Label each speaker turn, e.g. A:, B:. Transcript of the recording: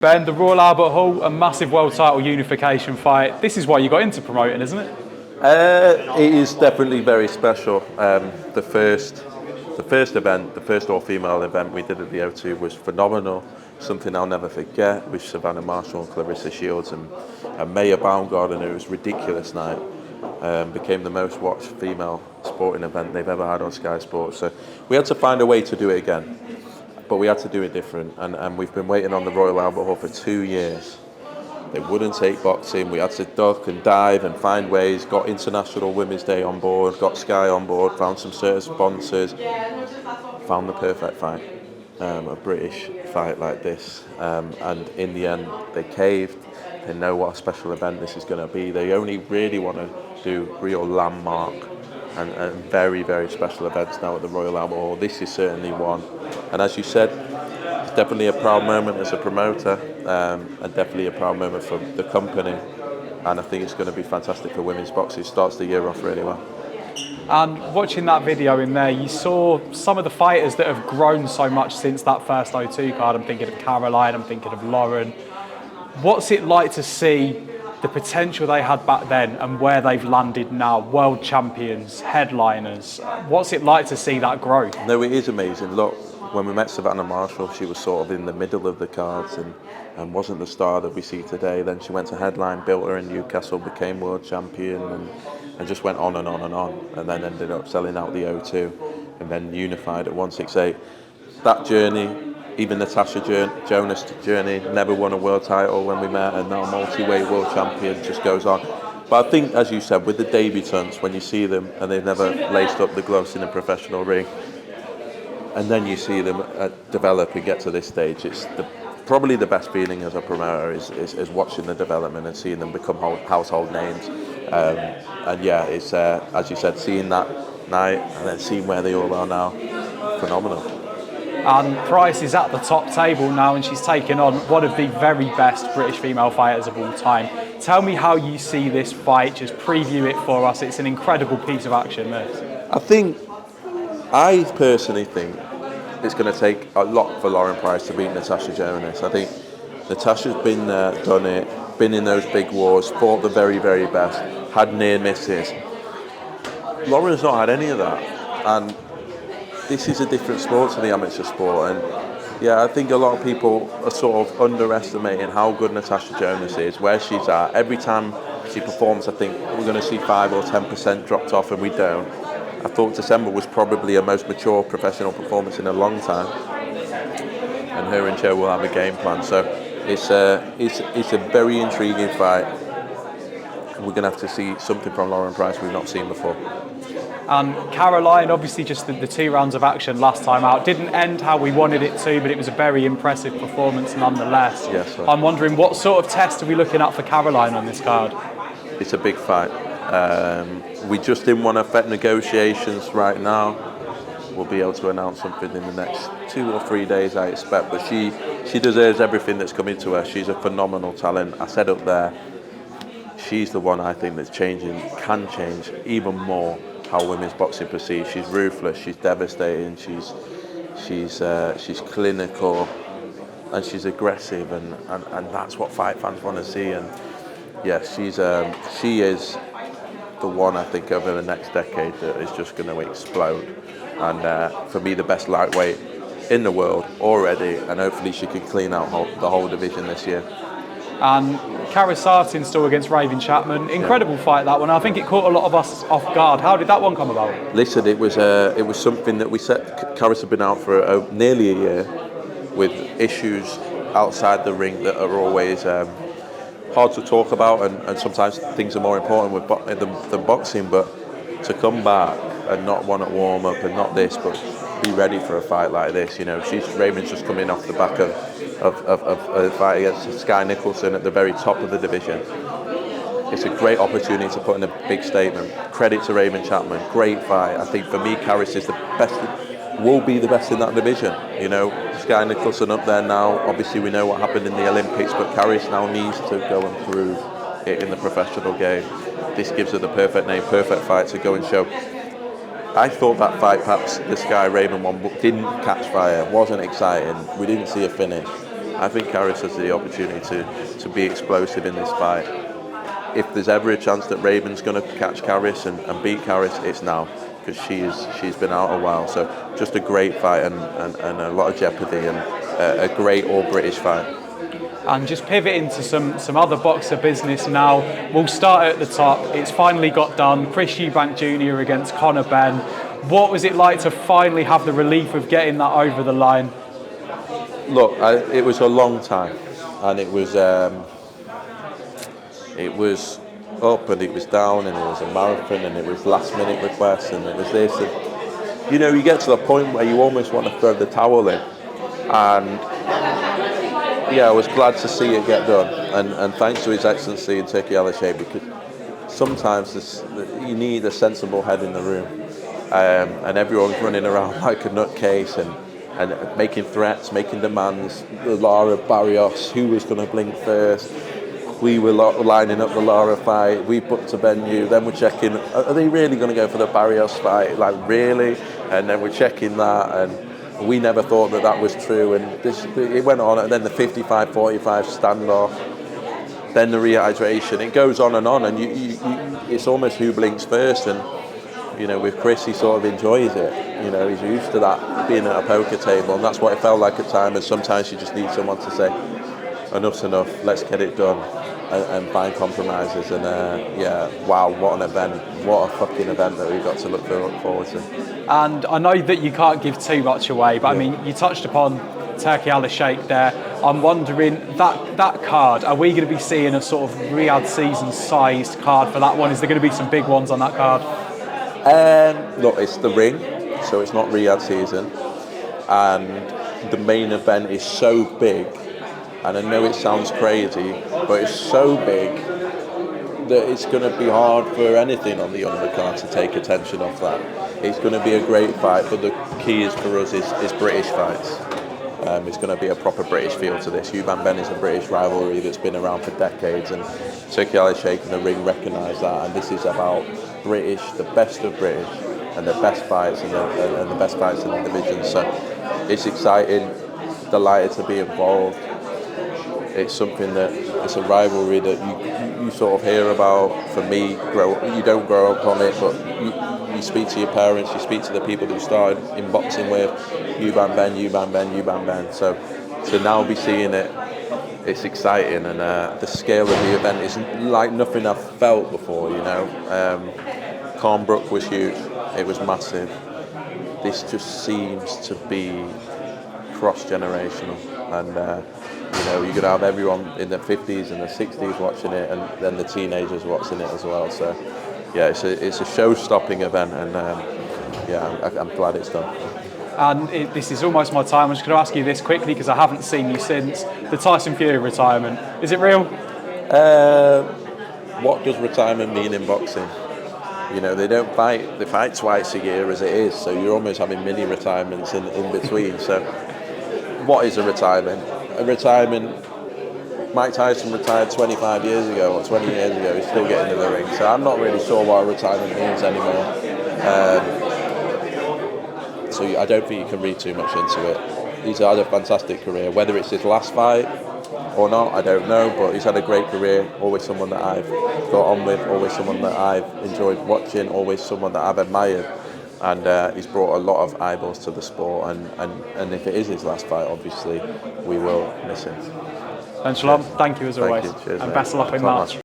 A: Ben, the Royal Albert Hall, a massive world title unification fight. This is why you got into promoting, isn't it?
B: It is definitely very special. The first event, the first all-female event we did at the O2 was phenomenal. Something I'll never forget with Savannah Marshall and Clarissa Shields and Maya Baumgarten. It was a ridiculous night. Became the most watched female sporting event they've ever had on Sky Sports. So we had to find a way to do it again, but we had to do it different. And we've been waiting on the Royal Albert Hall for 2 years. They wouldn't take boxing. We had to duck and dive and find ways. Got International Women's Day on board, got Sky on board, found some certain sponsors, found the perfect fight, a British fight like this. And in the end, they caved. They know what a special event this is going to be. They only really want to do real landmark and very, very special events now at the Royal Albert Hall. This is certainly one. And as you said, it's definitely a proud moment as a promoter, and definitely a proud moment for the company. And I think it's going to be fantastic for women's boxing. It starts the year off really well.
A: And watching that video in there, you saw some of the fighters that have grown so much since that first O2 card. I'm thinking of Caroline, I'm thinking of Lauren. What's it like to see the potential they had back then and where they've landed now? World champions, headliners. What's it like to see that growth?
B: No, it is amazing. Look, when we met Savannah Marshall, she was sort of in the middle of the cards and wasn't the star that we see today. Then she went to headline, built her in Newcastle, became world champion and just went on and on and on. And then ended up selling out the O2 and then unified at 168. That journey, even Natasha Jonas' journey, never won a world title when we met, and now multi-weight world champion, just goes on. But I think, as you said, with the debutants, when you see them and they've never laced up the gloves in a professional ring, and then you see them develop and get to this stage, it's probably the best feeling as a promoter is watching the development and seeing them become household names. And yeah, it's as you said, seeing that night and then seeing where they all are now, phenomenal.
A: And Price is at the top table now, and she's taken on one of the very best British female fighters of all time. Tell me how you see this fight. Just preview it for us. It's an incredible piece of action, this.
B: I personally think it's going to take a lot for Lauren Price to beat Natasha Jonas. I think Natasha's been there, done it, been in those big wars, fought the very, very best, had near misses. Lauren's not had any of that. And this is a different sport to the amateur sport, and yeah, I think a lot of people are sort of underestimating how good Natasha Jonas is, where she's at. Every time she performs, I think we're going to see 5 or 10% dropped off, and we don't. I thought December was probably her most mature professional performance in a long time, and her and Joe will have a game plan. So it's a very intriguing fight. We're going to have to see something from Lauren Price we've not seen before.
A: And Caroline, obviously just the 2 rounds of action last time out didn't end how we wanted it to, but it was a very impressive performance nonetheless.
B: Yes, sir.
A: I'm wondering, what sort of test are we looking at for Caroline on this card?
B: It's a big fight. We just didn't want to affect negotiations right now. We'll be able to announce something in the next 2 or 3 days, I expect. But she deserves everything that's coming to her. She's a phenomenal talent. I said up there, she's the one I think that's can change even more how women's boxing perceives. She's ruthless, she's devastating, she's clinical, and she's aggressive, and that's what fight fans want to see. And yeah, she is the one I think over the next decade that is just going to explode. And for me, the best lightweight in the world already, and hopefully she can clean out the whole division this year.
A: And Cara Sartin still against Raven Chapman. Incredible fight, that one. I think it caught a lot of us off guard. How did that one come about?
B: Listen, it was something that we set. Cara's nearly been out for nearly a year with issues outside the ring that are always hard to talk about, and sometimes things are more important than boxing. But to come back and not want to warm up and not this, but be ready for a fight like this. You know, Raven's just coming off the back of a fight against Sky Nicholson at the very top of the division. It's a great opportunity to put in a big statement. Credit to Raven Chapman, great fight. I think for me, Caris is the best, will be the best in that division. You know, Sky Nicholson up there now. Obviously, we know what happened in the Olympics, but Caris now needs to go and prove it in the professional game. This gives her the perfect name, perfect fight to go and show. I thought that fight, perhaps the Sky Raven one, didn't catch fire, wasn't exciting. We didn't see a finish. I think Karis has the opportunity to be explosive in this fight. If there's ever a chance that Raven's going to catch Karis and beat Karis, it's now, because she's been out a while. So just a great fight and a lot of jeopardy, and a great all-British fight.
A: And just pivoting to some other boxer business now. We'll start at the top. It's finally got done. Eubank Jr. against Benn. What was it like to finally have the relief of getting that over the line?
B: Look, it was a long time, and it was up and it was down, and it was a marathon, and it was last minute requests, and it was this, and you get to the point where you almost want to throw the towel in. And yeah, I was glad to see it get done, and thanks to His Excellency in Turkey Al-Sheikh, because sometimes you need a sensible head in the room, and everyone's running around like a nutcase and making threats, making demands. The Lara Barrios, who was going to blink first? We were lining up the Lara fight. We booked to Benn, then we're checking, are they really going to go for the Barrios fight? Like, really? And then we're checking that, and we never thought that was true. And it went on, and then the 55-45 standoff, then the rehydration. It goes on, and it's almost who blinks first. And with Chris, he sort of enjoys it. He's used to that, being at a poker table, and that's what it felt like at times. And sometimes you just need someone to say, enough's enough, let's get it done, and find compromises. And wow, what an event, what a fucking event that we've got to look forward to.
A: And I know that you can't give too much away, but I mean, you touched upon Turkey Al-Sheikh there. I'm wondering, that card, are we going to be seeing a sort of Riyadh season sized card for that one? Is there going to be some big ones on that card?
B: Look, it's the ring, so it's not Riyadh season, and the main event is so big. And I know it sounds crazy, but it's so big that it's going to be hard for anything on the undercard to take attention off that. It's going to be a great fight, but the key for us is British fights. It's going to be a proper British feel to this. Eubank Benn is a British rivalry that's been around for decades, and Turkey Al-Sheikh and the ring recognise that. And this is about British, the best of British, and the best fights and the best fights in the division. So it's exciting, delighted to be involved. It's something it's a rivalry that you sort of hear about. For me, you don't grow up on it, but you speak to your parents, you speak to the people that you started in boxing with, Eubank Benn. So to now be seeing it, it's exciting, and the scale of the event is like nothing I've felt before. Cornbrook was huge, it was massive. This just seems to be cross-generational, and you're going to have everyone in their 50s and their 60s watching it, and then the teenagers watching it as well. So yeah, it's a show-stopping event, and I'm glad it's done.
A: And this is almost my time. I'm just going to ask you this quickly, because I haven't seen you since the Tyson Fury retirement. Is it real?
B: What does retirement mean in boxing? They don't fight. They fight twice a year as it is, so you're almost having mini retirements in between. So what is a retirement? A retirement, Mike Tyson retired 25 years ago or 20 years ago. He's still getting to the ring. So I'm not really sure what a retirement means anymore. So I don't think you can read too much into it. He's had a fantastic career. Whether it's his last fight or not, I don't know, but he's had a great career. Always someone that I've got on with, always someone that I've enjoyed watching, always someone that I've admired. And he's brought a lot of eyeballs to the sport, and if it is his last fight, obviously we will miss him.
A: And Shalom, thank you as always,
B: Cheers,
A: and
B: mate.
A: best of luck in March.